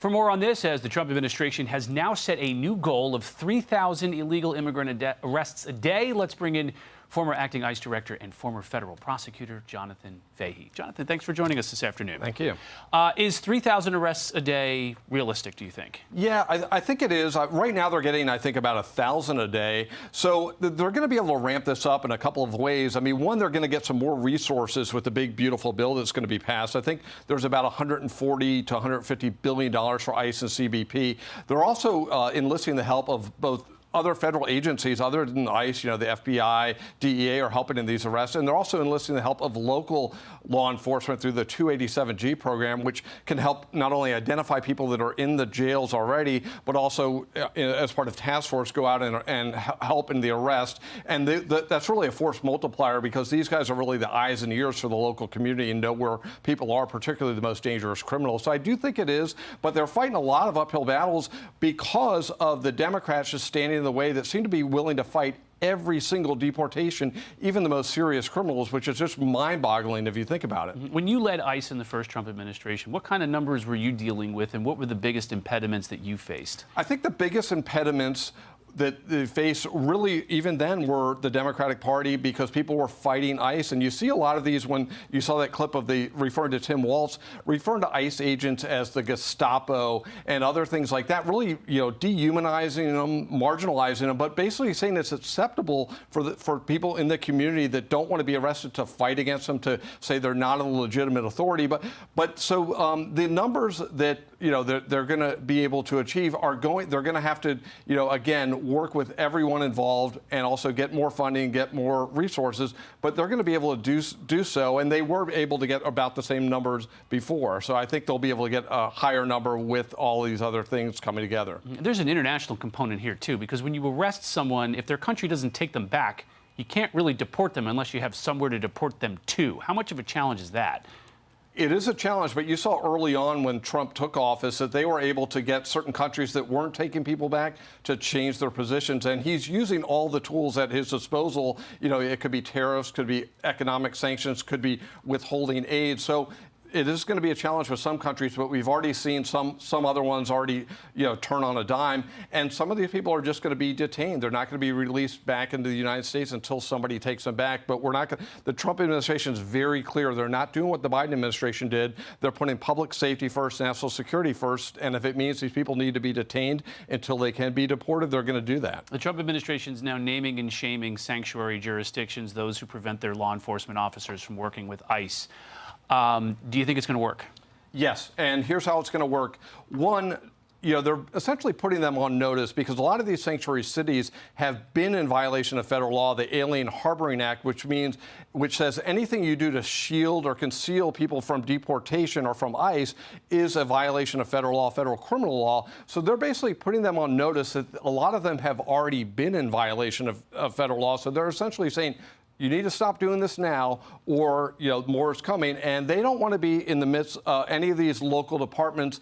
For more on this, as the Trump administration has now set a new goal of 3,000 illegal immigrant arrests a day, let's bring in former acting ICE director and former federal prosecutor Jonathan Fahey. Jonathan, thanks for joining us this afternoon. Thank you. Is 3,000 arrests a day realistic, do you think? Yeah, I think it is. Right now they're getting, I think, about 1,000 a day. So they're going to be able to ramp this up in a couple of ways. I mean, one, they're going to get some more resources with the big, beautiful bill that's going to be passed. I think there's about $140 to $150 billion for ICE and CBP. They're also enlisting the help of both other federal agencies other than ICE, the FBI, DEA are helping in these arrests. And they're also enlisting the help of local law enforcement through the 287G program, which can help not only identify people that are in the jails already, but also as part of task force go out and help in the arrest. And that's really a force multiplier because these guys are really the eyes and ears for the local community and know where people are, particularly the most dangerous criminals. So I do think it is, but they're fighting a lot of uphill battles because of the Democrats just standing in the way that seem to be willing to fight every single deportation, even the most serious criminals, which is just mind-boggling if you think about it. When you led ICE in the first Trump administration, what kind of numbers were you dealing with, and what were the biggest impediments that you faced? I think the biggest impediments that they face really even then were the Democratic Party because people were fighting ICE. And you see a lot of these when you saw that clip of referring to Tim Walz, referring to ICE agents as the Gestapo and other things like that, really, dehumanizing them, marginalizing them, but basically saying it's acceptable for people in the community that don't want to be arrested to fight against them, to say they're not a legitimate authority. But so the numbers that, they're going to be able to achieve they're going to have to, again, work with everyone involved and also get more funding, get more resources, but they're going to be able to do so, and they were able to get about the same numbers before. So I think they'll be able to get a higher number with all these other things coming together. There's an international component here, too, because when you arrest someone, if their country doesn't take them back, you can't really deport them unless you have somewhere to deport them to. How much of a challenge is that? It is a challenge, but you saw early on when Trump took office that they were able to get certain countries that weren't taking people back to change their positions. And he's using all the tools at his disposal. It could be tariffs, could be economic sanctions, could be withholding aid. So it is going to be a challenge for some countries, but we've already seen some other ones already, turn on a dime. And some of these people are just going to be detained. They're not going to be released back into the United States until somebody takes them back. But we're not going to. The Trump administration is very clear. They're not doing what the Biden administration did. They're putting public safety first, national security first. And if it means these people need to be detained until they can be deported, they're going to do that. The Trump administration is now naming and shaming sanctuary jurisdictions, those who prevent their law enforcement officers from working with ICE. Do you think it's going to work? Yes, and here's how it's going to work. One, they're essentially putting them on notice because a lot of these sanctuary cities have been in violation of federal law, the Alien Harboring Act, which says anything you do to shield or conceal people from deportation or from ICE is a violation of federal law, federal criminal law. So they're basically putting them on notice that a lot of them have already been in violation of federal law. So they're essentially saying, you need to stop doing this now, or more is coming. And they don't want to be in the midst of any of these local departments,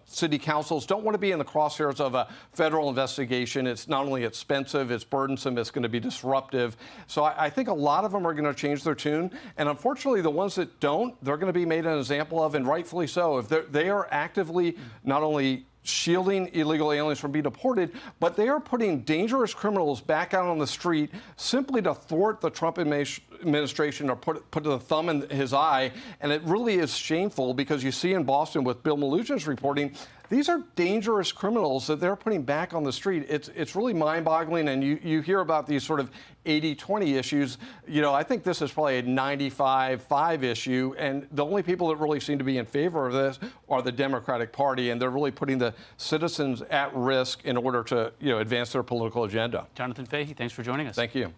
city councils don't want to be in the crosshairs of a federal investigation. It's not only expensive, it's burdensome, it's going to be disruptive. So I think a lot of them are going to change their tune. And unfortunately, the ones that don't, they're going to be made an example of, and rightfully so. If they are actively not only shielding illegal aliens from being deported, but they are putting dangerous criminals back out on the street simply to thwart the Trump administration or put the thumb in his eye. And it really is shameful because you see in Boston with Bill Melugin's reporting, these are dangerous criminals that they're putting back on the street. It's really mind-boggling, and you hear about these sort of 80-20 issues. I think this is probably a 95-5 issue, and the only people that really seem to be in favor of this are the Democratic Party, and they're really putting the citizens at risk in order to advance their political agenda. Jonathan Fahey, thanks for joining us. Thank you.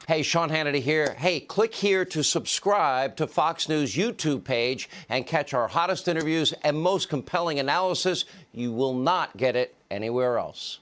Hey, Sean Hannity here. Hey, click here to subscribe to Fox News YouTube page and catch our hottest interviews and most compelling analysis. You will not get it anywhere else.